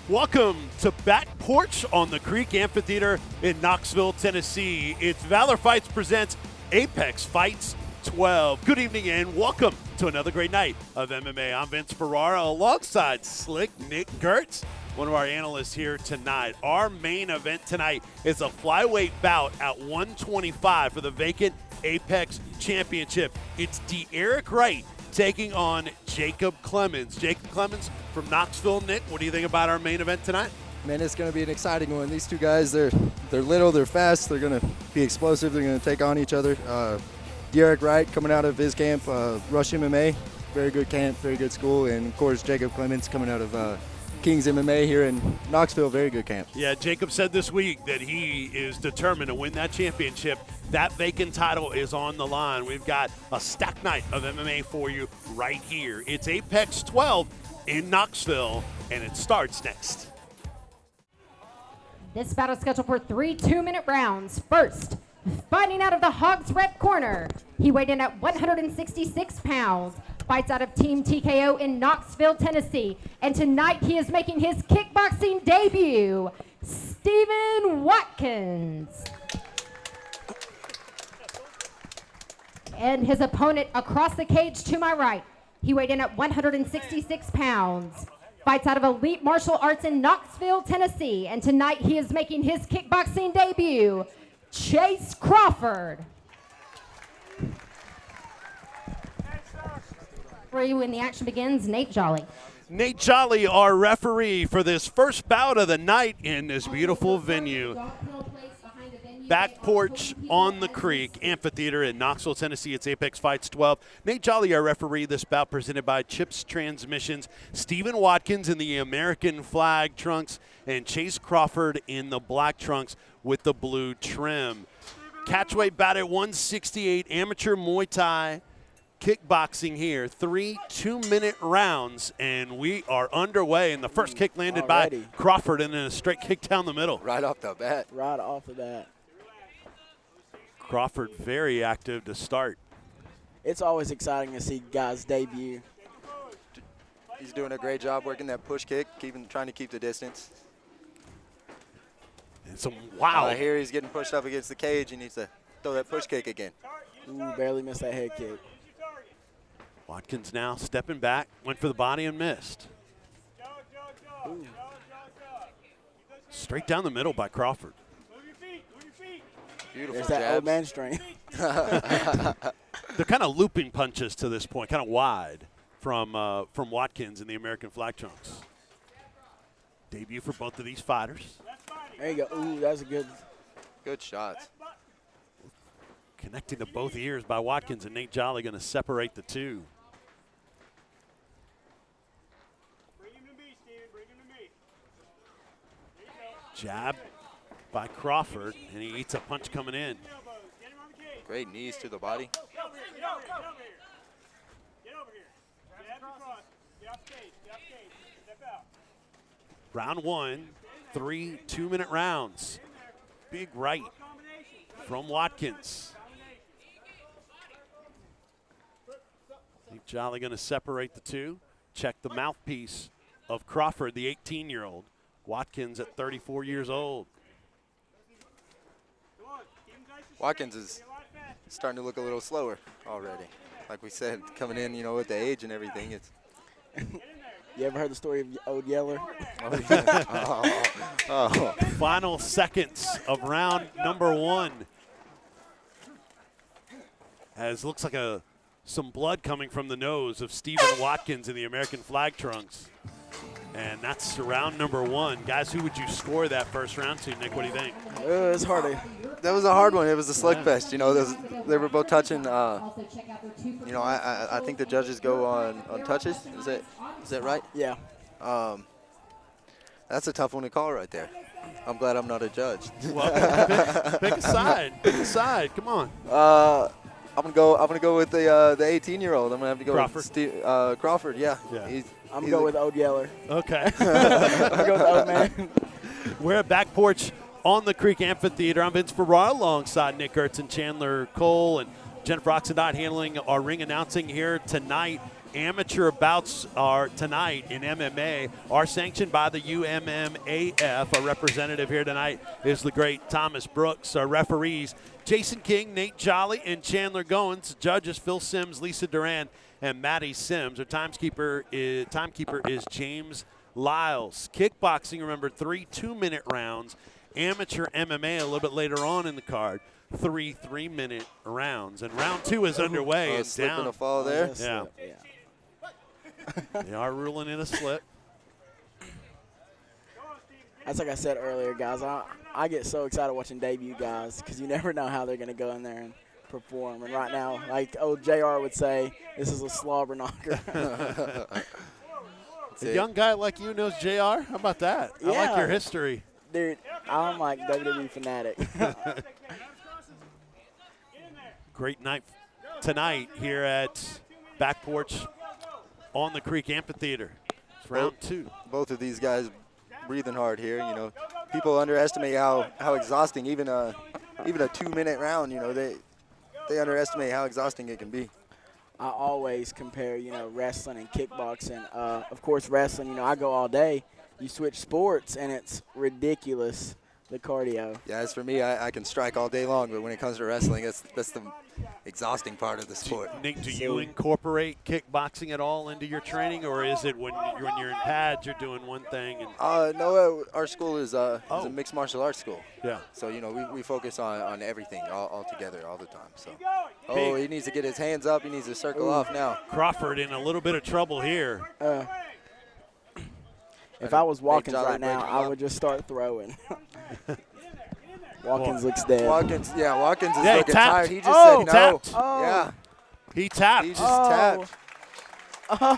Welcome to Back Porch on the Creek Amphitheater in Knoxville, Tennessee. It's Valor Fights presents Apex Fights 12. Good evening and welcome to another great night of MMA. I'm Vince Ferrara alongside Slick Nick Gertz, one of our analysts here tonight. Our main event tonight is a flyweight bout at 125 for the vacant Apex Championship. It's D'Eric Wright taking on Jacob Clemens. Jacob Clemens from Knoxville. Nick, what do you think about our main event tonight? Man, it's going to be an exciting one. These two guys, they're little, they're fast, they're going to be explosive, they're going to take on each other. D'Eric Wright coming out of his camp, Rush MMA, very good camp, very good school, and of course Jacob Clemens coming out of Kings MMA here in Knoxville, very good camp. Yeah, Jacob said this week that he is determined to win that championship. That vacant title is on the line. We've got a stacked night of MMA for you right here. It's Apex 12 in Knoxville, and it starts next. This battle is scheduled for 3 2-minute rounds. First, fighting out of the Hogs Red corner, he weighed in at 166 pounds. Fights out of Team TKO in Knoxville, Tennessee. And tonight he is making his kickboxing debut, Stephen Watkins. And his opponent across the cage to my right, he weighed in at 166 pounds. Fights out of Elite Martial Arts in Knoxville, Tennessee. And tonight he is making his kickboxing debut, Chase Crawford. For you when the action begins, Nate Jolly. Nate Jolly, our referee for this first bout of the night in this beautiful venue. Back Porch on the Creek Amphitheater in Knoxville, Tennessee. It's Apex Fights 12. Nate Jolly, our referee. This bout presented by Chips Transmissions. Stephen Watkins in the American flag trunks and Chase Crawford in the black trunks with the blue trim. Catchweight bout at 168, amateur Muay Thai kickboxing here. 3 2-minute rounds, and we are underway. And the first kick landed by Crawford, and then a straight kick down the middle. Right off the bat. Right off the bat. Crawford very active to start. It's always exciting to see guys debut. He's doing a great job working that push kick, trying to keep the distance. And some wow. Here he's getting pushed up against the cage. He needs to throw that push kick again. Ooh, barely missed that head kick. Watkins now stepping back, went for the body and missed. Ooh. Straight down the middle by Crawford. Beautiful There's that jabs. old man strength. They're kind of looping punches to this point, kind of wide from Watkins in the American flag trunks. Debut for both of these fighters. There you go. Ooh, that was a Good shots. Connecting to both ears by Watkins, and Nate Jolly going to separate the two. Jab by Crawford, and he eats a punch coming in. Great knees to the body. Round one, 3 2-minute rounds. Big right from Watkins. Nate Jolly going to separate the two. Check the mouthpiece of Crawford, the 18-year-old. Watkins at 34 years old. Watkins is starting to look a little slower already. Like we said, coming in, with the age and everything. It's You ever heard the story of Old Yeller? Final seconds of round number one. As looks like some blood coming from the nose of Stephen Watkins in the American flag trunks. And that's round number one. Guys, who would you score that first round to, Nick? What do you think? It's hard. That was a hard one. It was a slugfest. They were both touching. I think the judges go on touches. Is that right? Yeah. That's a tough one to call right there. I'm glad I'm not a judge. Well, pick a side. Pick a side. Come on. I'm gonna go with the 18-year-old. I'm gonna have to go Crawford. with Crawford. Yeah. I'm going with Old Yeller. Okay. I'm going with Old Man. We're at Back Porch on the Creek Amphitheater. I'm Vince Ferrara alongside Nick Gertz and Chandler Cole, and Jennifer Oxendot handling our ring announcing here tonight. amateur bouts are tonight in MMA are sanctioned by the UMMAF. Our representative here tonight is the great Thomas Brooks. Our referees, Jason King, Nate Jolly, and Chandler Goins. Judges, Phil Sims, Lisa Duran, and Maddie Sims. Our timekeeper is James Lyles. Kickboxing, remember, 3 2-minute rounds. Amateur MMA a little bit later on in the card. 3 3-minute rounds. And round 2 is underway. And slip down. and a fall there. Yeah. They are ruling in a slip. That's like I said earlier, guys. I get so excited watching debut guys because you never know how they're going to go in there and perform. And right now, like old JR would say, this is a slobber knocker. A young guy like you knows JR? How about that? Yeah. I like your history. Dude, I'm like WWE fanatic. Great night tonight here at Back Porch on the Creek Amphitheater. It's round 2. Both of these guys breathing hard here. You know, people underestimate how exhausting even a 2-minute round. You know, they underestimate how exhausting it can be. I always compare, wrestling and kickboxing. Of course, wrestling, I go all day. You switch sports, and it's ridiculous, the cardio. Yeah, as for me, I can strike all day long, but when it comes to wrestling, that's the exhausting part of the sport. Nick, do you incorporate kickboxing at all into your training, or is it when you're in pads, you're doing one thing? And No, our school is a mixed martial arts school. Yeah. So, we focus on everything all together all the time. So, he needs to get his hands up. He needs to circle off now. Crawford in a little bit of trouble here. If I was Watkins right now, I would just start throwing. Watkins looks dead. Watkins is looking tired. He just said no. Tapped. Yeah. He tapped. He just tapped.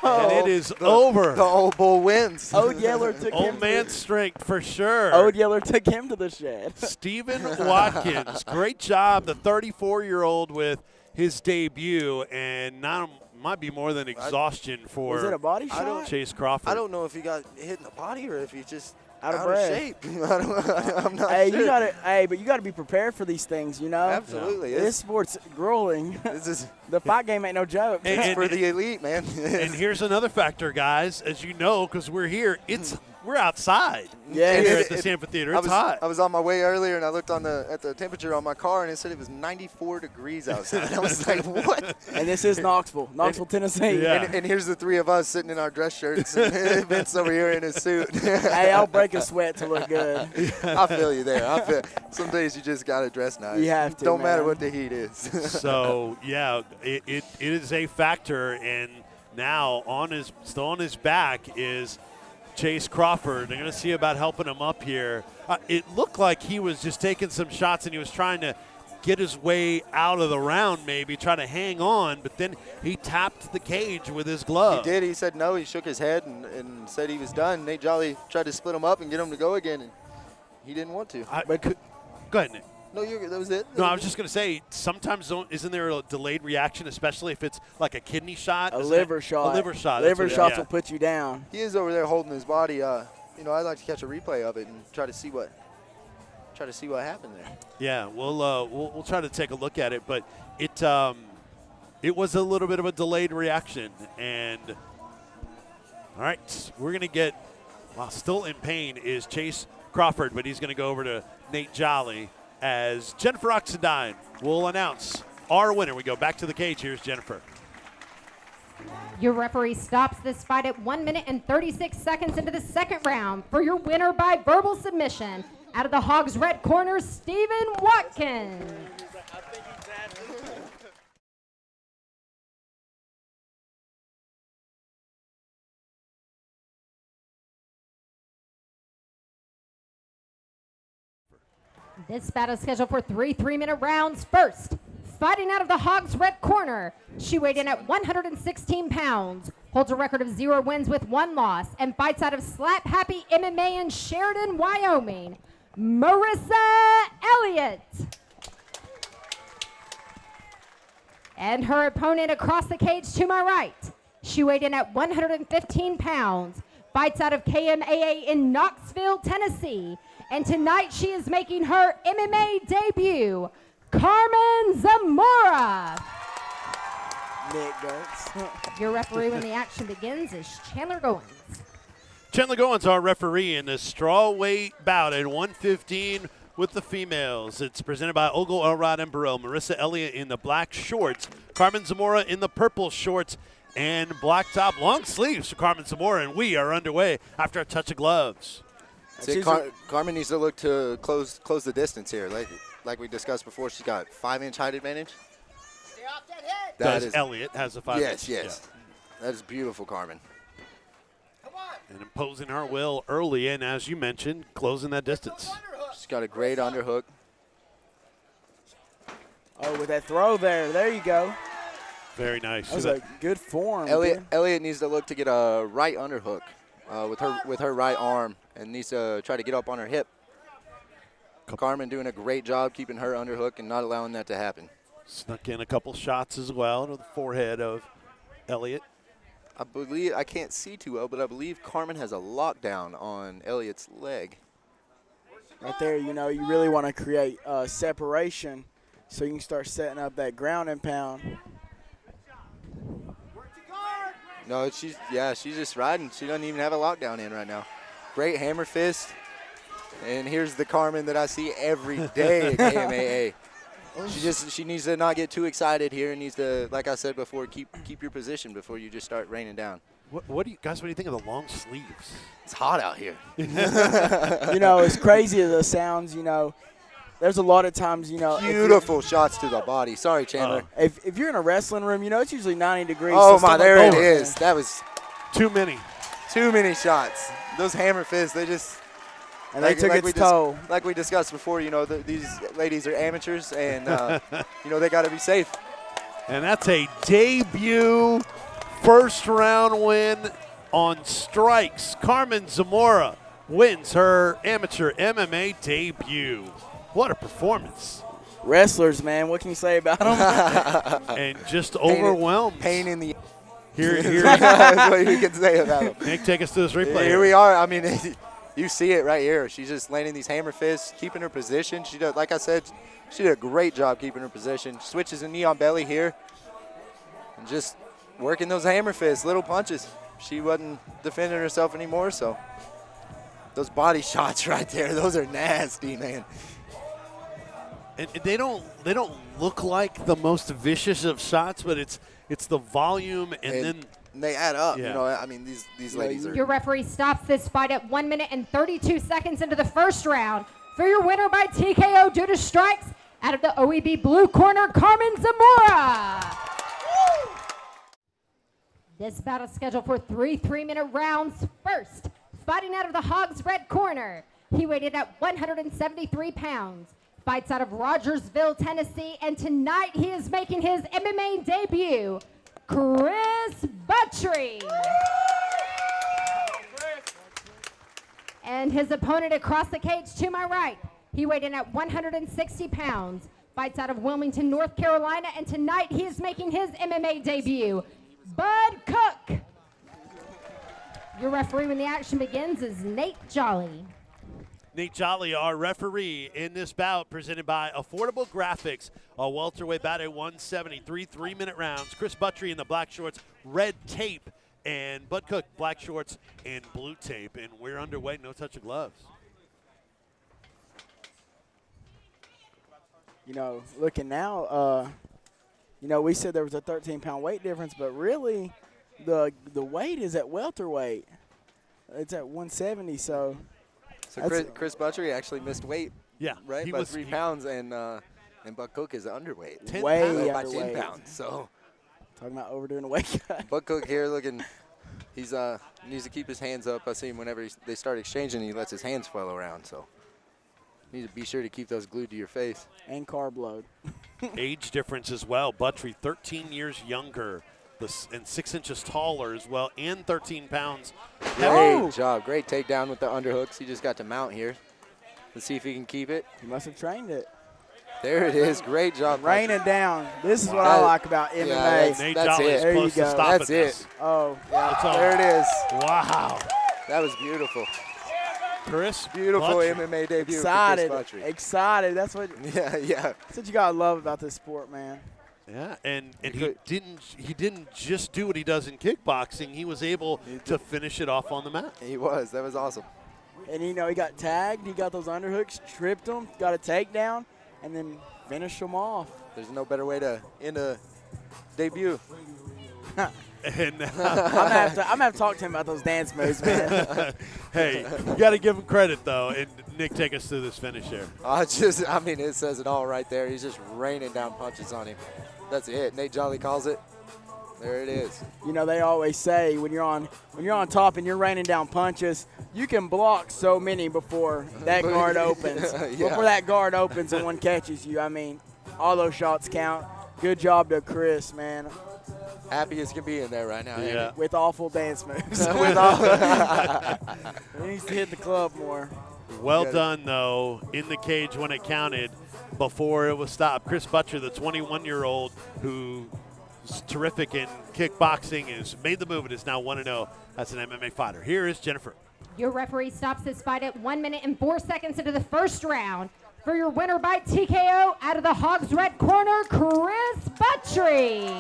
And it is over. The old bull wins. Old Yeller took him. Old man strength for sure. Old Yeller took him to the shed. Stephen Watkins, great job. The 34-year-old with his debut, and now might be more than exhaustion for Was it a body shot? Chase Crawford. I don't know if he got hit in the body or if he's just out of shape. I'm not hey, sure. but you gotta be prepared for these things, Absolutely. This sport's grueling. The fight game ain't no joke. It's for the elite, man. And here's another factor, guys. As you know, because we're here, we're outside. Yeah, here at this amphitheater. It's hot. I was on my way earlier, and I looked at the temperature on my car, and it said it was 94 degrees outside. I was like, what? And this is Knoxville, Tennessee. Yeah. And here's the 3 of us sitting in our dress shirts, and Vince over here in his suit. Hey, I'll break a sweat to look good. I feel you there. Some days you just got to dress nice. You have to, Don't matter man. what the heat is. So, yeah, it is a factor, and now still on his back is Chase Crawford. They're going to see about helping him up here. It looked like he was just taking some shots and he was trying to get his way out of the round, maybe trying to hang on, but then he tapped the cage with his glove. He did. He said no. He shook his head and said he was done. Nate Jolly tried to split him up and get him to go again, and he didn't want to. Go ahead, Nick. No, that was it. No, I was just going to say, sometimes isn't there a delayed reaction, especially if it's like a kidney shot? A liver shot. A liver shot. Liver shots will put you down. He is over there holding his body. I'd like to catch a replay of it and try to see what happened there. Yeah, we'll try to take a look at it, but it was a little bit of a delayed reaction, and all right, we're going to get still in pain is Chase Crawford, but he's going to go over to Nate Jolly as Jennifer Oxendine will announce our winner. We go back to the cage. Here's Jennifer. Your referee stops this fight at 1 minute and 36 seconds into the second round for your winner by verbal submission. Out of the Hogs red corner, Stephen Watkins. This battle is scheduled for 3 3-minute rounds. First, fighting out of the Hogs red corner, she weighed in at 116 pounds, holds a record of 0 wins with 1 loss, and fights out of Slap Happy MMA in Sheridan, Wyoming, Marissa Elliott. And her opponent across the cage to my right, she weighed in at 115 pounds, fights out of KMAA in Knoxville, Tennessee, and tonight she is making her MMA debut, Carmen Zamora. Nichols. Your referee when the action begins is Chandler Goins. Chandler Goins, our referee in this strawweight bout at 115 with the females. It's presented by Ogle, Elrod, and Burrell. Marissa Elliott in the black shorts. Carmen Zamora in the purple shorts and black top long sleeves for Carmen Zamora. And we are underway after a touch of gloves. Carmen needs to look to close the distance here. Like we discussed before, she's got 5-inch height advantage. Stay off that head. Elliott has a 5-inch. Yes. Yeah. That is beautiful, Carmen. And imposing her will early, and as you mentioned, closing that distance. She's got a great underhook. Oh, with that throw there you go. Very nice. That was a good form. Elliott needs to look to get a right underhook with her right arm, and needs to try to get up on her hip. Carmen doing a great job keeping her underhook and not allowing that to happen. Snuck in a couple shots as well to the forehead of Elliott. I can't see too well, but I believe Carmen has a lockdown on Elliott's leg. Right there, you really want to create separation so you can start setting up that ground and pound. No, she's just riding. She doesn't even have a lockdown in right now. Great hammer fist. And here's the Carmen that I see every day at KMAA. She needs to not get too excited here and needs to, like I said before, keep your position before you just start raining down. What do you think of the long sleeves? It's hot out here. As crazy as it sounds, there's a lot of times, Beautiful shots to the body. Sorry, Chandler. If you're in a wrestling room, it's usually 90 degrees. Oh, so my, there it is. That was too many shots. Those hammer fists, they just – and they took its toll. Like we discussed before, these ladies are amateurs, and, they got to be safe. And that's a debut first-round win on strikes. Carmen Zamora wins her amateur MMA debut. What a performance. Wrestlers, man, what can you say about them? And just overwhelmed. Pain in the Here. That's what you can say about them. Nick, take us to this replay. Here we are. I mean, you see it right here. She's just landing these hammer fists, keeping her position. She did, like I said, she did a great job keeping her position. Switches a knee on belly here. And just working those hammer fists, little punches. She wasn't defending herself anymore, so those body shots right there, those are nasty, man. And they don't look like the most vicious of shots, but it's the volume and then they add up. Yeah. These ladies are. Your referee stops this fight at 1 minute and 32 seconds into the first round. For your winner by TKO due to strikes, out of the OEB blue corner, Carmen Zamora. This bout is scheduled for 3 3-minute rounds. First, fighting out of the Hogs red corner. He weighed in at 173 pounds. Fights out of Rogersville, Tennessee, and tonight he is making his MMA debut, Chris Buttry. And his opponent across the cage to my right, he weighed in at 160 pounds. Fights out of Wilmington, North Carolina, and tonight he is making his MMA debut, Bud Cook. Your referee when the action begins is Nate Jolly. Nate Jolly, our referee in this bout, presented by Affordable Graphics. A welterweight bout at 173, 3-minute rounds. Chris Buttry in the black shorts, red tape, and Bud Cook, black shorts and blue tape. And we're underway, no touch of gloves. Looking now, we said there was a 13-pound weight difference, but really the weight is at welterweight. It's at 170, so – So Chris Buttry actually missed weight, yeah, right, by 3 pounds, and Bud Cook is underweight. 10 way by underweight. 10 pounds. So talking about overdoing a weight cut. Bud Cook here looking, he's needs to keep his hands up. I see him whenever they start exchanging, he lets his hands flail around. So need to be sure to keep those glued to your face. And carb load. Age difference as well. Buttry 13 years younger and 6 inches taller as well, and 13 pounds. Great job. Great takedown with the underhooks. He just got to mount here. Let's see if he can keep it. He must have trained it. There it is. Great job. Raining down. This is what I like about MMA. Yeah, Nate that's Jolly it. is There close you to go. stopping That's this. it. Oh, yeah. There it is. Wow. That was beautiful. Chris Beautiful Buttry. MMA debut Excited. for Chris Buttry. Excited. That's what Yeah. you got to love about this sport, man. Yeah, and he didn't just do what he does in kickboxing. He was able to finish it off on the mat. He was. That was awesome. And, he got tagged. He got those underhooks, tripped him, got a takedown, and then finished him off. There's no better way to end a debut. And I'm gonna have to talk to him about those dance moves, man. Hey, you got to give him credit, though. And, Nick, take us through this finish here. It says it all right there. He's just raining down punches on him. That's it. Nate Jolly calls it. There it is. They always say when you're on top and you're raining down punches, you can block so many before that guard opens. Yeah. Before that guard opens and one catches you. I mean, all those shots count. Good job to Chris, man. Happy as can be in there right now. Yeah. With awful dance moves. He needs to hit the club more. Well done, though, in the cage when it counted before it was stopped. Chris Buttry, the 21-year-old who's terrific in kickboxing, has made the move and is now 1-0 as an MMA fighter. Here is Jennifer. Your referee stops this fight at 1 minute and 4 seconds into the first round. For your winner by TKO, out of the Hogs red corner, Chris Buttry.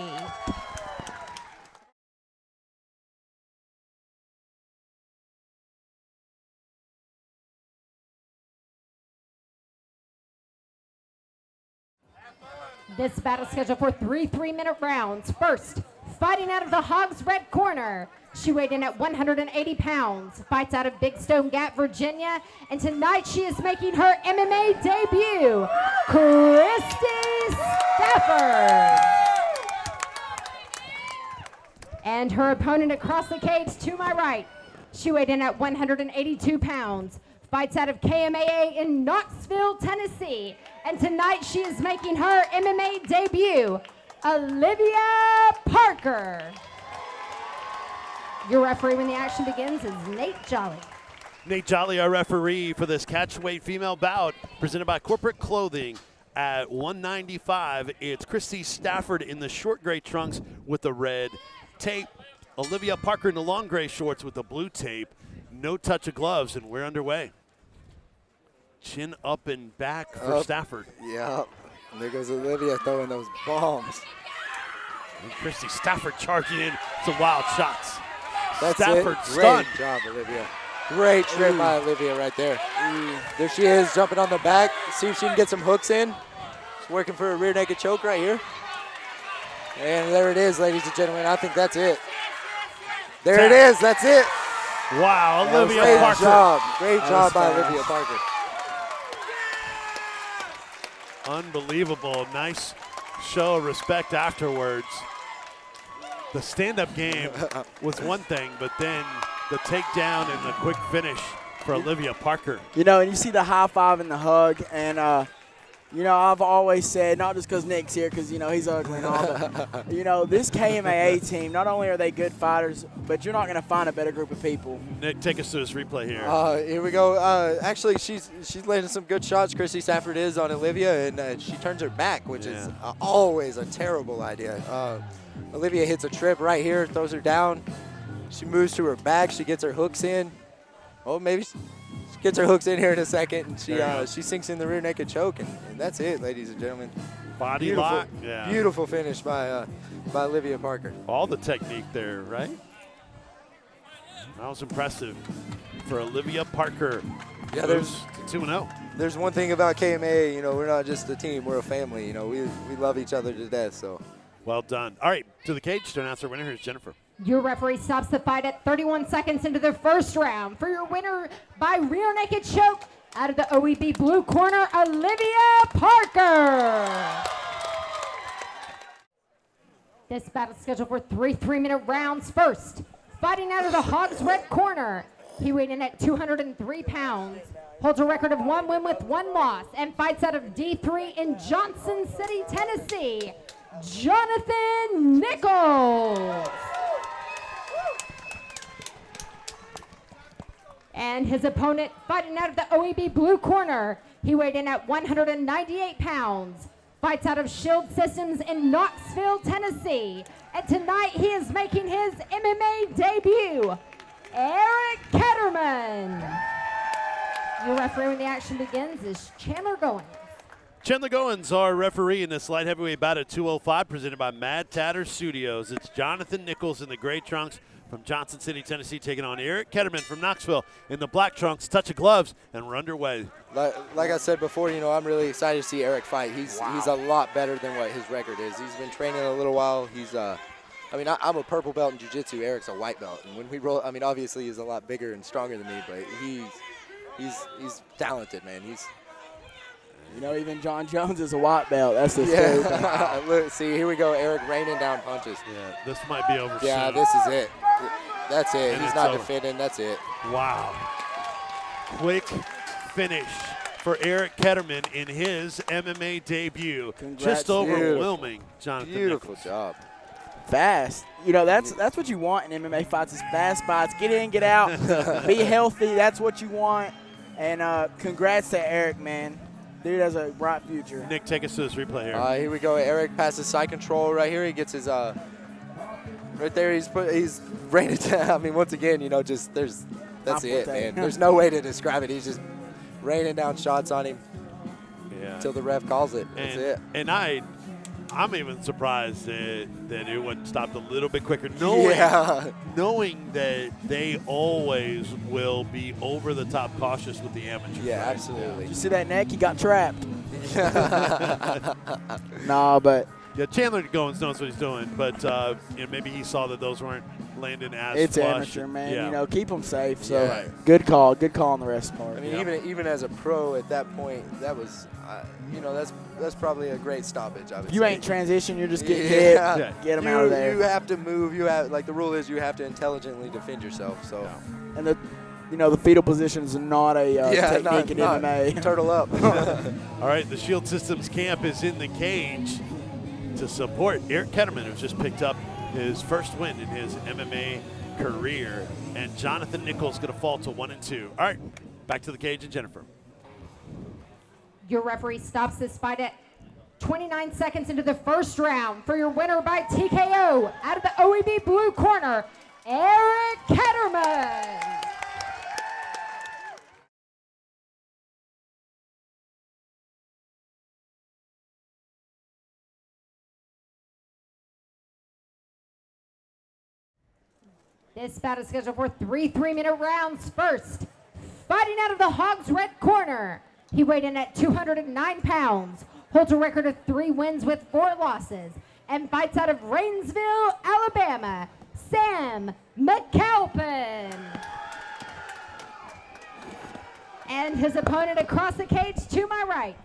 This battle scheduled for 3 3-minute rounds. First, fighting out of the Hogs red corner. She weighed in at 180 pounds, fights out of Big Stone Gap, Virginia, and tonight she is making her MMA debut, Christy Stafford. And her opponent across the cage to my right. She weighed in at 182 pounds, fights out of KMAA in Knoxville, Tennessee, and tonight she is making her MMA debut, Olivia Parker. Your referee when the action begins is Nate Jolly. Nate Jolly, our referee for this catchweight female bout presented by Corporate Clothing at 195. It's Christy Stafford in the short gray trunks with the red tape. Olivia Parker in the long gray shorts with the blue tape. No touch of gloves, and we're underway. Chin up and back for Stafford. Yeah. And there goes Olivia throwing those bombs. And Christy Stafford charging in some wild shots. That's Stafford it. stunned. Great job, Olivia. Great trip by Olivia right there. There she is, jumping on the back. See if she can get some hooks in. She's working for a rear naked choke right here. And there it is, ladies and gentlemen. I think that's it. There it is. That's it. Wow, Olivia great Parker. Job. Great job by Olivia Parker. Unbelievable. Nice show of respect afterwards. The stand-up game was one thing, but then the takedown and the quick finish for Olivia Parker. And you see the high five and the hug, and I've always said, not just because Nick's here, because he's ugly and all, but this KMAA team, not only are they good fighters, but you're not going to find a better group of people. Nick, take us through this replay here. Here we go. Actually, she's landing some good shots. Christy Stafford is on Olivia, and she turns her back, which is always a terrible idea. Olivia hits a trip right here, throws her down. She moves to her back. She gets her hooks in. Oh, maybe she gets her hooks in here in a second, and she sinks in the rear naked choke, and that's it, ladies and gentlemen. Body beautiful, lock. Yeah. Beautiful finish by Olivia Parker. All the technique there, right? That was impressive for Olivia Parker. Yeah, there's 2-0. There's one thing about KMA, we're not just a team, we're a family. We love each other to death. So. Well done. All right, to the cage to announce our winner. Here's Jennifer. Your referee stops the fight at 31 seconds into the first round. For your winner by rear naked choke, out of the OEB blue corner, Olivia Parker. This battle is scheduled for 3 3-minute rounds. First, fighting out of the Hogs red corner. He weighed in at 203 pounds, holds a record of 1 win with 1 loss, and fights out of D3 in Johnson City, Tennessee, Jonathan Nichols. And his opponent fighting out of the OEB blue corner. He weighed in at 198 pounds, fights out of Shield Systems in Knoxville, Tennessee. And tonight he is making his MMA debut, Eric Ketterman. Your referee when the action begins is Chandler Goins. Chandler Goins, our referee in this light heavyweight bout at 205, presented by Mad Tatter Studios. It's Jonathan Nichols in the gray trunks from Johnson City, Tennessee, taking on Eric Ketterman from Knoxville in the black trunks. Touch of gloves, and we're underway. Like I said before, I'm really excited to see Eric fight. He's a lot better than what his record is. He's been training a little while. He's I'm a purple belt in jiu-jitsu. Eric's a white belt, and when we roll, obviously he's a lot bigger and stronger than me, but he's talented, man. Even John Jones is a white belt. That's the scoop. Look, see, here we go. Eric raining down punches. Yeah, this might be over soon. Yeah, this is it. That's it. And he's not defending. That's it. Wow. Quick finish for Eric Ketterman in his MMA debut. Congrats. Just overwhelming, Jonathan. Beautiful Nichols. job. Fast. That's what you want in MMA fights is fast fights. Get in, get out, be healthy. That's what you want. And congrats to Eric, man. Dude has a bright future. Nick, take us to this replay here. Here we go. Eric passes side control right here. He gets his right there. He's raining down. Once again, that's it, man. There's no way to describe it. He's just raining down shots on him until the ref calls it. That's it. And I'm even surprised that it wasn't stopped a little bit quicker, knowing that they always will be over the top cautious with the amateurs. Yeah, right? absolutely. Did you see that neck? He got trapped. But Chandler Goins knows what he's doing, but maybe he saw that those weren't landing as it's flush. amateur, man. Keep them safe. So Right. good call on the rest part. Even as a pro at that point, that was that's probably a great stoppage. I would You say. ain't transition. You're just getting hit. Get them out of there. You have to move. The rule is you have to intelligently defend yourself. So. And the fetal position is not a technique in MMA. Turtle up. All right, the Shield Systems camp is in the cage to support Eric Ketterman, who's just picked up his first win in his MMA career. And Jonathan Nichols going to fall to 1-2. All right, back to the cage and Jennifer. Your referee stops this fight at 29 seconds into the first round for your winner by TKO out of the OEB blue corner, Eric Ketterman. This bout is scheduled for 3 3-minute rounds. First, fighting out of the Hogs red corner. He weighed in at 209 pounds, holds a record of 3 wins with 4 losses, and fights out of Rainsville, Alabama, Sam Mcalpin. And his opponent across the cage to my right.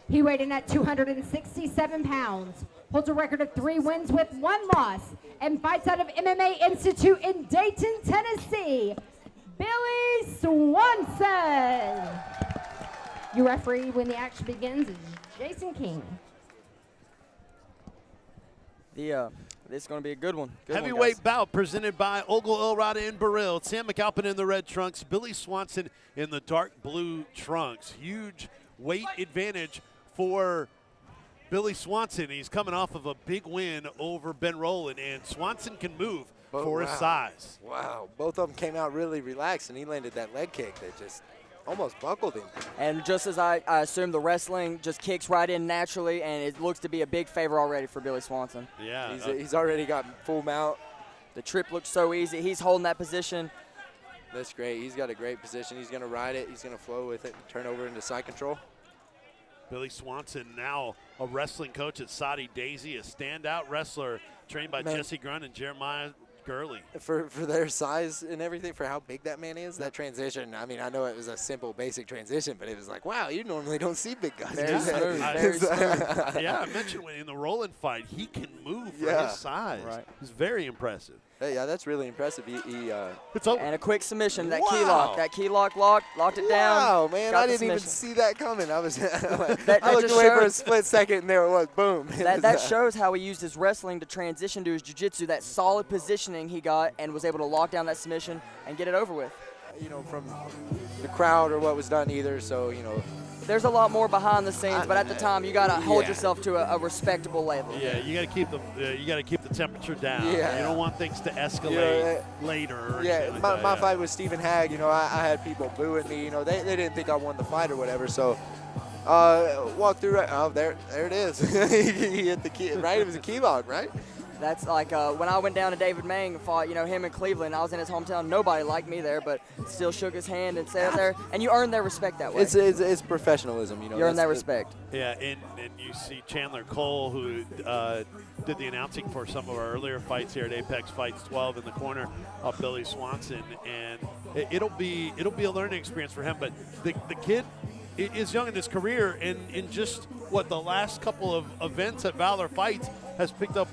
He weighed in at 267 pounds, holds a record of 3 wins with 1 loss, and fights out of MMA Institute in Dayton, Tennessee, Billy Swanson. Your referee when the action begins is Jason King. This is going to be a good one. Heavyweight bout presented by Ogle Elrada in Burrill. Sam Mcalpin in the red trunks, Billy Swanson in the dark blue trunks. Huge weight advantage for Billy Swanson. He's coming off of a big win over Ben Rowland, and Swanson can move for his size. Wow, both of them came out really relaxed, and he landed that leg kick that just almost buckled him. And just as I assume, the wrestling just kicks right in naturally, and it looks to be a big favor already for Billy Swanson. Yeah. He's already got full mount. The trip looks so easy. He's holding that position. That's great. He's got a great position. He's going to ride it. He's going to flow with it and turn over into side control. Billy Swanson, now a wrestling coach at Saudi Daisy, a standout wrestler trained by Jesse Grun and Jeremiah Gurley. For their size and everything, for how big that man is, that transition, I know it was a simple, basic transition, but it was like, wow, you normally don't see big guys do that. Very smooth. Yeah, I mentioned in the Rowland fight, he can move for his size. Right. He's very impressive. Yeah, that's really impressive. It's over. And a quick submission, that Wow. key lock, locked it down. Wow, man, Got I the didn't even submission. see that coming. I was that I looked just away for a shows- split second, and there it was, boom. That shows how he used his wrestling to transition to his jiu-jitsu, that solid positioning he got, and was able to lock down that submission and get it over with. From the crowd or what was done either, so, There's a lot more behind the scenes, but at the time, you got to hold yourself to a respectable level. Yeah, you got to keep the temperature down. Yeah. You don't want things to escalate later. Or Yeah, like my fight with Stephen Hagg, I had people booing me. They didn't think I won the fight or whatever. So, Walk through right. Oh, there it is. He hit the key, right? It was a key lock, right? That's like when I went down to David Mang and fought, him in Cleveland. I was in his hometown. Nobody liked me there, but still shook his hand and sat there. And you earn their respect that way. It's professionalism, You earn that respect. Yeah, and you see Chandler Cole, who did the announcing for some of our earlier fights here at Apex Fights 12 in the corner of Billy Swanson, and it'll be a learning experience for him. But the kid is young in his career, and in just the last couple of events at Valor Fights has picked up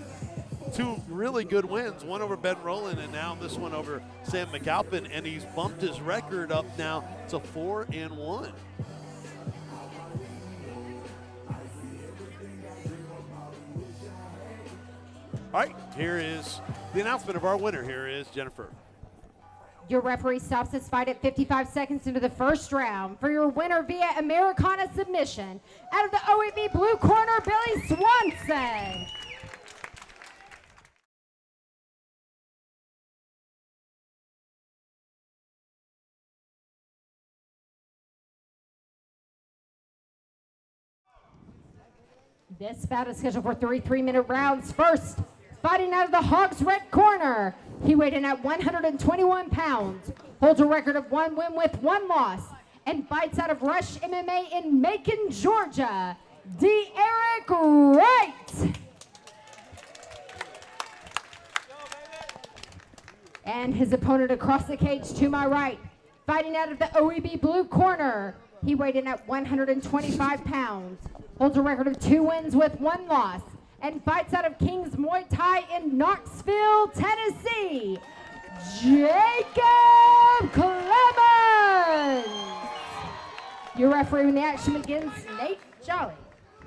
2 really good wins, one over Ben Rowland and now this one over Sam Mcalpin, and he's bumped his record up now to 4-1. All right, here is the announcement of our winner. Here is Jennifer. Your referee stops this fight at 55 seconds into the first round. For your winner via Americana submission, out of the OEB blue corner, Billy Swanson. This bout is scheduled for 3 3-minute rounds. First, fighting out of the Hogs red corner. He weighed in at 121 pounds, holds a record of 1 win with 1 loss, and fights out of Rush MMA in Macon, Georgia, Eric Wright. And his opponent across the cage to my right, fighting out of the OEB blue corner. He weighed in at 125 pounds, holds a record of 2 wins with 1 loss, and fights out of King's Muay Thai in Knoxville, Tennessee, Jacob Clemens. Your referee when the action begins, Nate Jolly.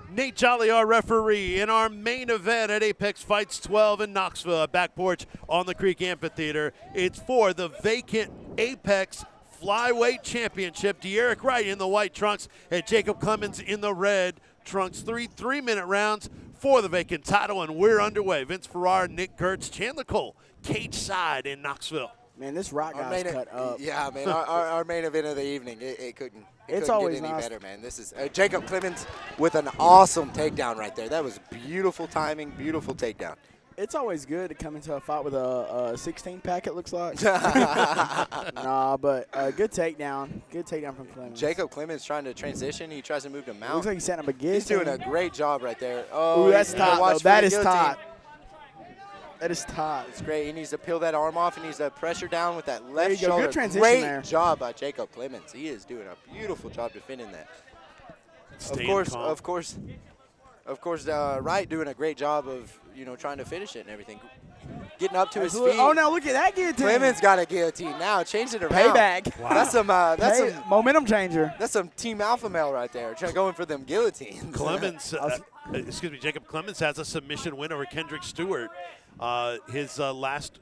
Nate Jolly, our referee, in our main event at Apex Fights 12 in Knoxville, back porch on the Creek Amphitheater. It's for the vacant Apex Flyweight Championship. Eric Wright in the white trunks and Jacob Clemens in the red trunks. 3 3-minute rounds for the vacant title, and we're underway. Vince Ferrar, Nick Gertz, Chandler Cole, cage side in Knoxville. Man, this rock guy's cut up. Yeah, man, our main event of the evening, it couldn't always get any nice. better, man. This is Jacob Clemens with an awesome takedown right there. That was beautiful timing, beautiful takedown. It's always good to come into a fight with a 16-pack, it looks like. Nah, but good takedown. Good takedown from Clemens. Jacob Clemens trying to transition. He tries to move to mount. Looks like he's setting up a guillotine. He's doing a great job right there. Oh, that's tight, though. That is tight. That is tight. It's great. He needs to peel that arm off. He needs to pressure down with that left There you go. shoulder. Good transition great there. job by Jacob Clemens. He is doing a beautiful job defending that. Of course, Wright doing a great job of trying to finish it and everything, getting up to his feet. Oh, now look at that guillotine. Clemens got a guillotine now. Changed it around. Payback. Wow. That's some momentum changer. That's some team alpha male right there, going for them guillotines. Clemens, Jacob Clemens has a submission win over Kendrick Stewart. His last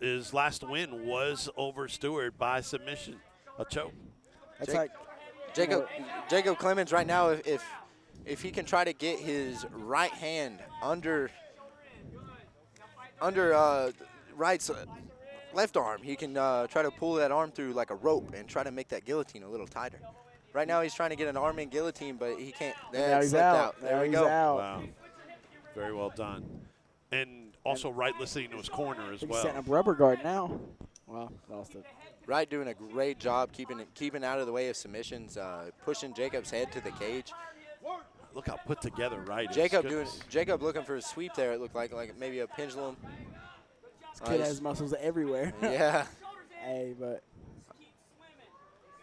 win was over Stewart by submission, a choke. That's Jacob Clemens right now, if he can try to get his right hand under Wright's left arm, he can try to pull that arm through like a rope and try to make that guillotine a little tighter. Right now he's trying to get an arm in guillotine, but he can't. Now he's out. There we go. Wow. Very well done. And also Wright listening to his corner as well. He's setting up rubber guard now. Well, lost it. Wright doing a great job keeping out of the way of submissions, pushing Jacob's head to the cage. Look how put together Wright is. Jacob looking for a sweep there. It looked like maybe a pendulum. This kid has muscles everywhere. Yeah. Hey, but.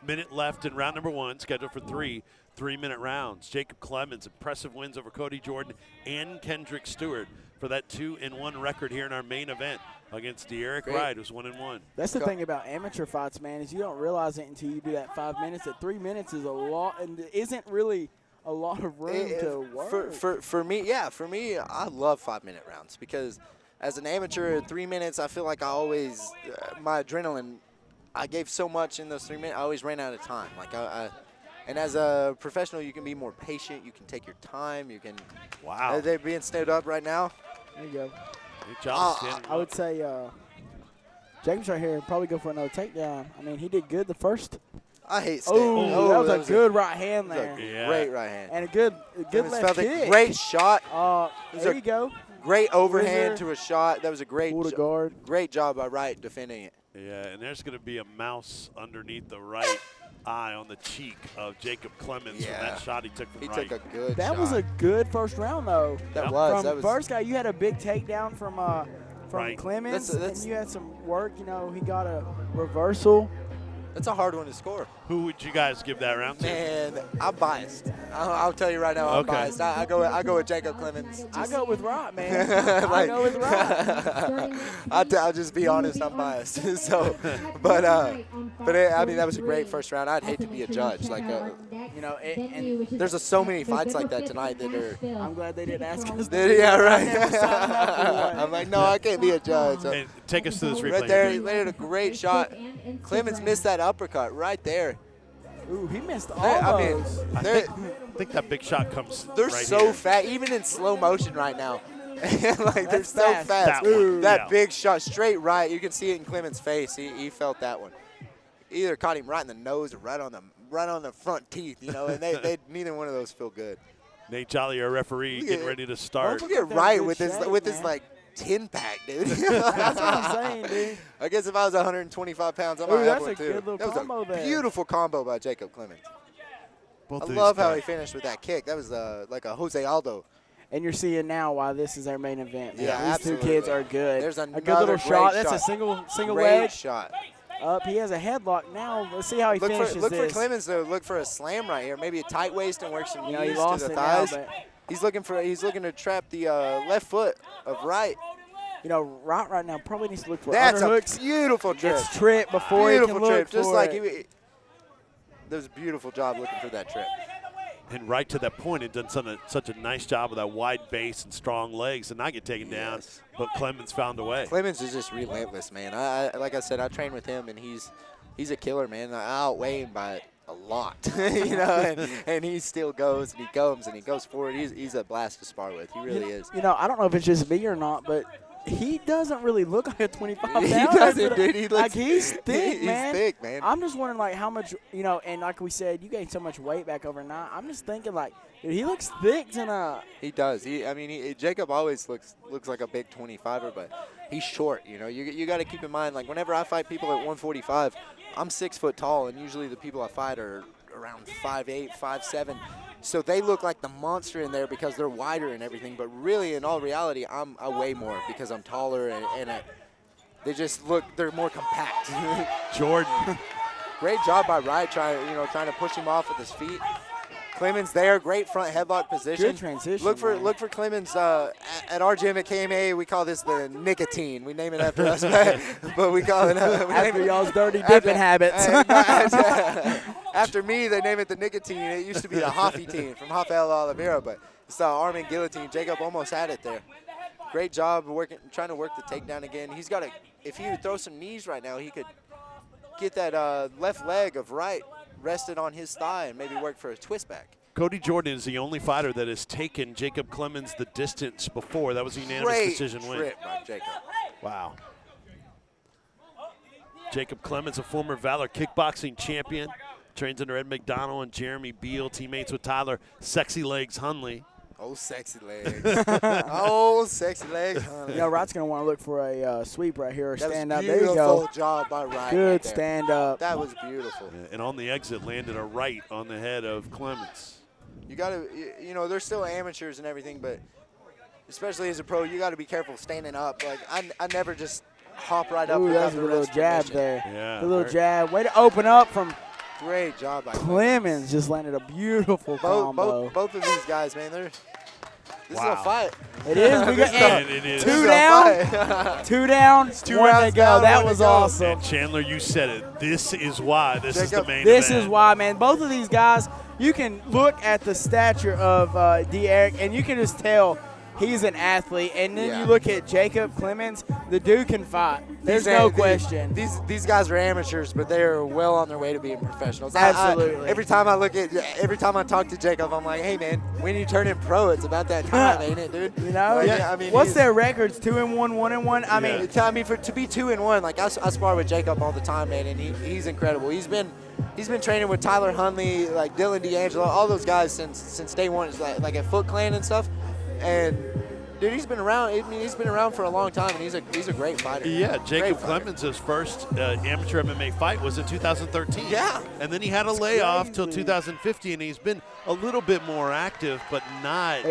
Minute left in round number 1, scheduled for 3 3-minute rounds. Jacob Clemens, impressive wins over Cody Jordan and Kendrick Stewart for that 2-1 record here in our main event against Eric Wright, who's 1-1. That's the thing about amateur fights, man, is you don't realize it until you do that 5 minutes. That 3 minutes is a lot, and there isn't really a lot of room to work. For me, I love 5-minute rounds because as an amateur, 3 minutes, I feel like I always my adrenaline. I gave so much in those 3 minutes. I always ran out of time. And as a professional, you can be more patient. You can take your time. You can. Wow. They're being stood up right now. There you go. Good job I would say Jacob's right here. Probably go for another takedown. I mean, he did good the first I hate standing. Oh, that was a good right hand there. Great right hand. And a good left kick. Great shot. There you go. Great overhand to a shot. That was a great guard. Great job by Wright defending it. Yeah, and there's going to be a mouse underneath the right eye on the cheek of Jacob Clemens from that shot he took from Wright. He took a good shot. That was a good first round, though. That was. From first guy, you had a big takedown from Clemens, and you had some work. You know, he got a reversal. That's a hard one to score. Who would you guys give that round to? Man, I'm biased. I'll tell you right now, I'm biased. I go with Jacob Clemens. I go with Wright, man. I go with Wright. I'll just be honest, I'm biased. But I mean, that was a great first round. I'd hate to be a judge. Like, and there's so many fights like that tonight that are. I'm glad they didn't ask us. Yeah, right. I'm like, no, I can't be a judge. And take us to this replay. Right there, he landed a great shot. Clemens missed that uppercut right there. Ooh, he missed all those. I think that big shot comes. They're right so here. fast, even in slow motion right now. Like they're so fast. That big shot straight right. You can see it in Clemens' face. He felt that one. Either caught him right in the nose or right on the front teeth. You know, and they neither one of those feel good. Nate Jolly, our referee, getting ready to start. Look at Wright with his like 10-pack, dude. That's what I'm saying, dude. I guess if I was 125 pounds, I might have one too. Good little that combo was a there. beautiful combo by Jacob Clemens. Both I of love these how guys. he finished with that kick. That was like a Jose Aldo. And you're seeing now why this is our main event. Man. Yeah, These absolutely. two kids are good. There's a good another little great shot. That's a shot. single Great leg. shot. Up. He has a headlock now. Let's see how he finishes Look this. for Clemens though. Look for a slam right here. Maybe a tight waist and work some he knees lost to the it now, thighs. but He's looking to trap the left foot of Wright. you know, right now probably needs to look for That's underhooks. a beautiful trip. Gets trip before Beautiful he can trip. look Just for like it. that was a beautiful job looking for that trip. And right to that point, it done such a nice job with that wide base and strong legs and not get taken down. But Clemens found a way. Clemens is just relentless, man. Like I said, I train with him, and he's a killer, man. I outweigh him by a lot, you know, and he still goes and he goes forward. He's a blast to spar with. He really is. You know, I don't know if it's just me or not, but he doesn't really look like a 25 pounder. He doesn't, dude. He looks like he's thick, man. He's thick, man. I'm just wondering, like, how much, you know, and like we said, you gained so much weight back overnight. I'm just thinking, like, dude, he looks thick tonight. He does. Jacob always looks like a big 25er, but he's short. You know, you got to keep in mind, like, whenever I fight people at 145, I'm 6 foot tall, and usually the people I fight are around 5'8", 5'7". So they look like the monster in there because they're wider and everything. But really, in all reality, I weigh more because I'm taller and they just they're more compact. Jordan. Great job by Wright trying to push him off with his feet. Clemens there, great front headlock position. Good transition. Look for Clemens at our gym at KMA. We call this the nicotine. We name it after us, but we call it after y'all's dirty dipping habits. After me, they name it the nicotine. It used to be the Hoffy team from Rafael Oliveira, but it's the arm and guillotine. Jacob almost had it there. Great job trying to work the takedown again. He's got if he would throw some knees right now, he could get that left leg of Wright rested on his thigh and maybe work for a twist back. Cody Jordan is the only fighter that has taken Jacob Clemens the distance before. That was a unanimous decision win. Great trip by Jacob. Wow. Jacob Clemens, a former Valor kickboxing champion, trains under Ed McDonald and Jeremy Beal, teammates with Tyler Sexy Legs Hunley. Oh, sexy legs. Oh, sexy legs. You know, Wright's going to want to look for a sweep right here or stand up. There you go. Beautiful job by Wright. Good right stand up. That was beautiful. And on the exit, landed a right on the head of Clemens. You got to, you know, they're still amateurs and everything, but especially as a pro, you got to be careful standing up. Like, I never just hop right up. Ooh, that was a little jab there. Yeah. A little jab. Way to open up from great job by Clemens. Just landed a beautiful combo. Both of these guys, man, this is a fight. It is. We got it is. 2 down. 2 down. 1 to go. That was awesome. And Chandler, you said it. This is why this is the main This event. is why, man. Both of these guguys, you can look at the stature of D. Eric, and you can just tell He's an athlete. And then you look at Jacob Clemens, the dude can fight. There's no question. These guys are amateurs, but they are well on their way to being professionals. Absolutely. Every time I talk to Jacob, I'm like, hey, man, when you turn in pro, it's about that time, ain't it, dude? You know? Like, I mean, what's their records? 2-1, 1-1? I mean, to be 2-1, like I spar with Jacob all the time, man, and he's incredible. He's been training with Tyler Hunley, like Dylan D'Angelo, all those guys since day one, like at Foot Clan and stuff. And dude, he's been around. I mean, he's been around for a long time, and he's a great fighter. Yeah, Jacob Clemens' first amateur MMA fight was in 2013. Yeah, and then he had a layoff till 2015, and he's been a little bit more active, but not.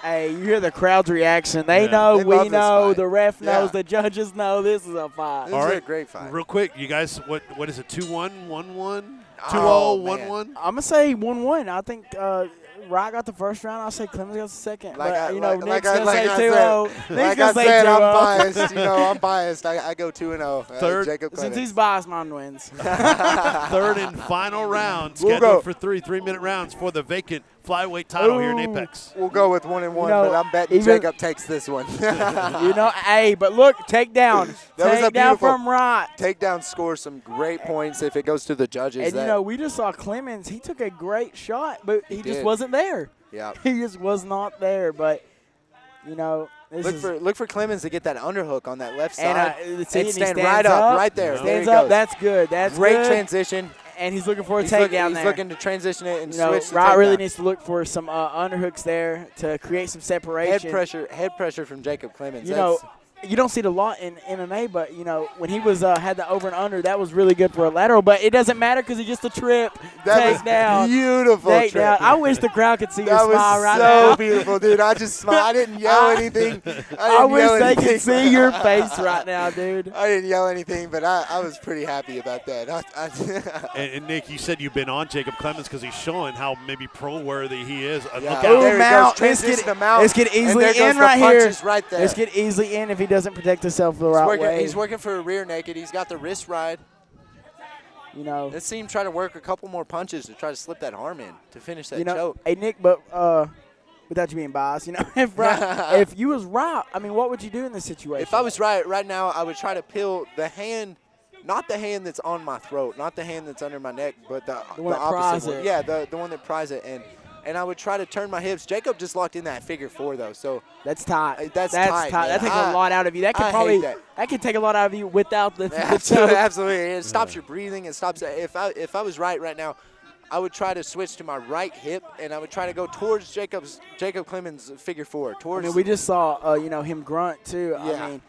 Hey, you hear the crowd's reaction. They know, we know, the ref knows, the judges know this is a fight. This is a great fight. Real quick, you guys, what is it, 2-1, 1-1, 2-0, 1-1? I'm going to say 1-1. I think Wright got the first round. I'll say Clemens got the second. Nick's going to say 2-0. Like I said, I'm biased. I'm biased. I go 2-0. Third, Jacob Clemens. Since he's biased, mine wins. Third and final round, scheduled for 3-minute rounds for the vacant flyweight title here in Apex. We'll go with 1-1, but I'm betting Jacob takes this one. But look, takedown. Takedown from Wright. Takedown scores some great points if it goes to the judges. And, we just saw Clemens. He took a great shot, but he just wasn't there. Yeah. He just was not there, but, Look for Clemens to get that underhook on that left side and stand right up, right there. Stands up. That's good. That's great transition. And he's looking for a takedown there. He's looking to transition it and switch. Wright really needs to look for some underhooks there to create some separation. Head pressure from Jacob Clemens. You don't see it a lot in MMA, but, when he was had the over and under, that was really good for a lateral. But it doesn't matter because it's just a trip. Takedown. Beautiful trip. I wish the crowd could see your smile right now. That was so beautiful, dude. I just smiled. I didn't yell anything. I wish they could see your face right now, dude. I didn't yell anything, but I was pretty happy about that. And Nick, you said you've been on Jacob Clemens because he's showing how maybe pro-worthy he is. Look out. There he goes. Transition him out. This could easily in right here. Right there. This could easily end if he doesn't protect himself the right way. He's working for a rear naked. He's got the wrist ride. Let's see him try to work a couple more punches to try to slip that arm in to finish that choke. Hey, Nick, but without you being biased, if you was Wright, what would you do in this situation? If I was right now, I would try to peel the hand, not the hand that's on my throat, not the hand that's under my neck, but the one that opposite one. Yeah, the one that pries it. And I would try to turn my hips. Jacob just locked in that figure 4, though. So that's tight. That's tight. That takes a lot out of you. That could probably that could take a lot out of you without the choke. Absolutely. It stops your breathing. It stops. If I was right now, I would try to switch to my right hip, and I would try to go towards Jacob Clemens' figure 4. We just saw him grunt too.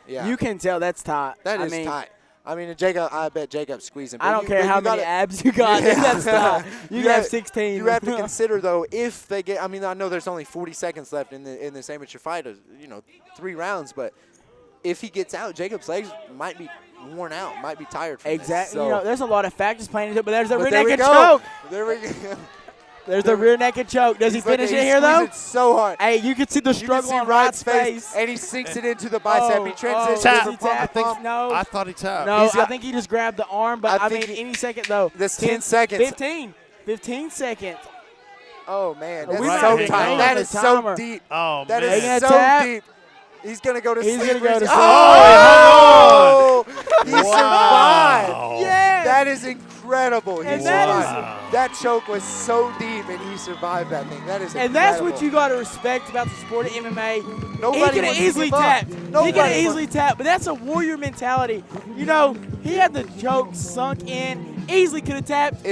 You can tell that's tight. That is tight. I bet Jacob's squeezing. I don't care how many abs you got. That's tight. You can have 16. You have to consider, though, if they get – I know there's only 40 seconds left in this amateur fight, 3 rounds. But if he gets out, Jacob's legs might be worn out, might be tired from exactly. This, so. There's a lot of factors playing into it, but there's the rear naked choke. There we go. There's the rear naked choke. Does he finish it here, though? It so hard. Hey, you can see the struggle on Wright's face. And he sinks it into the bicep. He transitions No. I thought he tapped. No, I think he just grabbed the arm. But, any second, though. That's 10 seconds. 15 seconds. Oh, man. That's so tight. That is so deep. Oh, that man. That is so deep. He's going to go to sleep. He's going to go to sleep. Oh! He survived. Yeah. That is incredible. He survived. That choke was so deep, and he survived that thing. That is incredible. And that's what you got to respect about the sport of MMA. Nobody he could have easily tapped. He could have easily tapped, but that's a warrior mentality. He had the choke sunk in, easily could have tapped.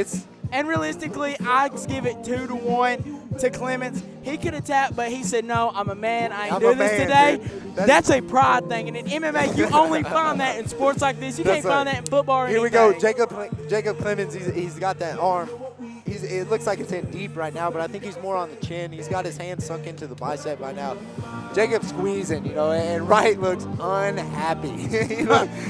And realistically, I give it 2-1 to Clemens. He could have tapped, but he said, no, I'm a man. I ain't doing this today. That's a pride thing. And in MMA, you only find that in sports like this. You can't find that in football or anything. Here we go. Jacob Clemens, he's got that arm. It looks like it's in deep right now, but I think he's more on the chin. He's got his hand sunk into the bicep by now. Jacob's squeezing, and Wright looks unhappy.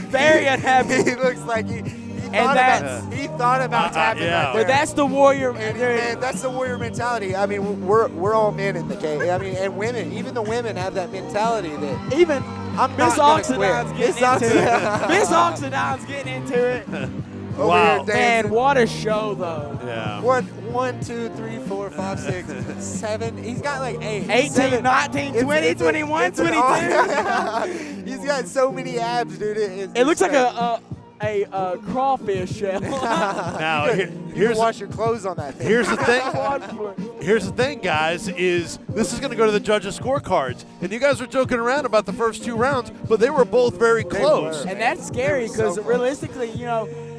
Very unhappy. He looks like he thought about tapping right there. But that's the warrior. Man, that's the warrior mentality. We're all men in the cage. And women, even the women have that mentality that I'm Miss not gonna quit. Oxidon's getting into it. Miss Oxidon's getting into it. Wow. Man, what a show, though. Yeah. 1, 2, 3, 4, 5, 6, 7. He's got like 8. 18, 7. 19, 20, 21, 22. He's got so many abs, dude. It looks like a crawfish shell. Now, you can wash your clothes on that thing. Here's the thing. Here's the thing, guys, is this is going to go to the judges' scorecards. And you guys were joking around about the first 2 rounds, but they were both very close. And that's scary because realistically,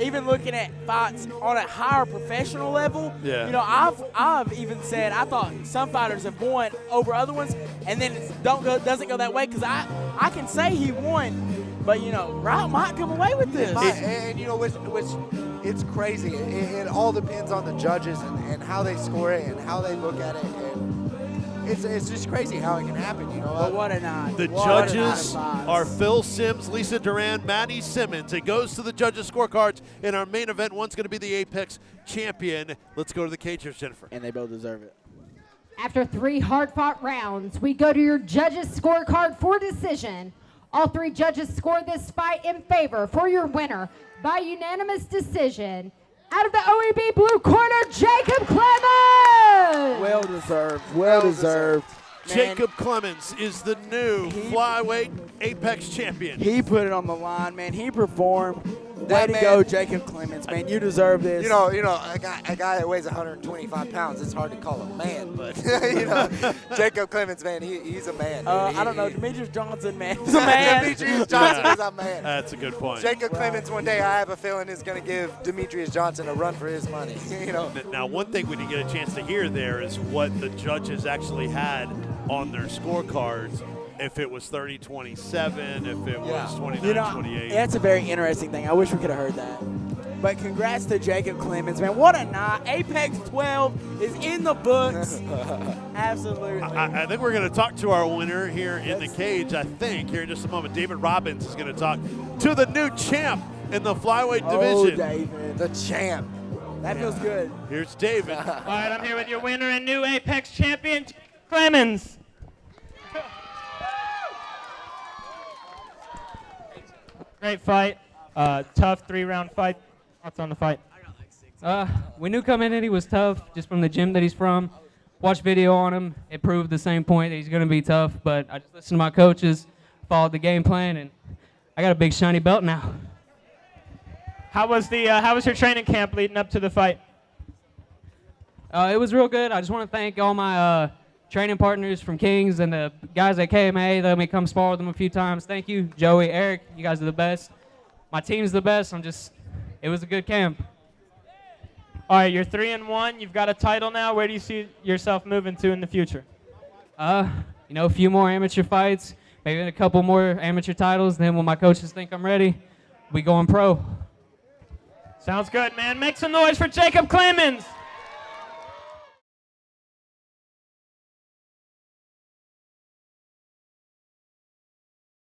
even looking at fights on a higher professional level, I've even said I thought some fighters have won over other ones, and then it doesn't go that way because I can say he won. But, Wright might come away with this. And which it's crazy. It all depends on the judges and how they score it and how they look at it. And it's just crazy how it can happen, But what a night. The judges are Phil Sims, Lisa Duran, Maddie Simmons. It goes to the judges' scorecards. In our main event, one's going to be the Apex champion. Let's go to the cagers, Jennifer. And they both deserve it. After 3 hard-fought rounds, we go to your judges' scorecard for decision. All 3 judges scored this fight in favor for your winner by unanimous decision. Out of the OEB blue corner, Jacob Clemens! Well deserved. Well deserved. Jacob Clemens is the new flyweight Apex champion. He put it on the line, man. He performed. Way to go, Jacob Clemens, man. You deserve this. A guy that weighs 125 pounds, it's hard to call a man, but, Jacob Clemens, man, he's a man. I don't know. Demetrius Johnson, man. He's a man. Demetrius Johnson is a man. That's a good point. Jacob Clemens, one day, I have a feeling, is going to give Demetrius Johnson a run for his money. Now, one thing we didn't get a chance to hear there is what the judges actually had on their scorecards. If it was 30-27, if it was 29-28. That's a very interesting thing. I wish we could have heard that. But congrats to Jacob Clemens, man. What a night. Apex 12 is in the books. Absolutely. I think we're going to talk to our winner here in the cage, I think. Here in just a moment, David Robbins is going to talk to the new champ in the flyweight division. David. The champ. That feels good. Here's David. All right, I'm here with your winner and new Apex champion, Clemens. Great fight. Tough 3-round fight. Thoughts on the fight? We knew coming in he was tough just from the gym that he's from. Watched video on him. It proved the same point that he's going to be tough. But I just listened to my coaches, followed the game plan, and I got a big shiny belt now. How was your training camp leading up to the fight? It was real good. I just want to thank all my training partners from Kings and the guys at KMA that let me come spar with them a few times. Thank you, Joey, Eric. You guys are the best. My team's the best. It was a good camp. All right, you're 3-1. You've got a title now. Where do you see yourself moving to in the future? A few more amateur fights, maybe a couple more amateur titles. Then when my coaches think I'm ready, we going pro. Sounds good, man. Make some noise for Jacob Clemens.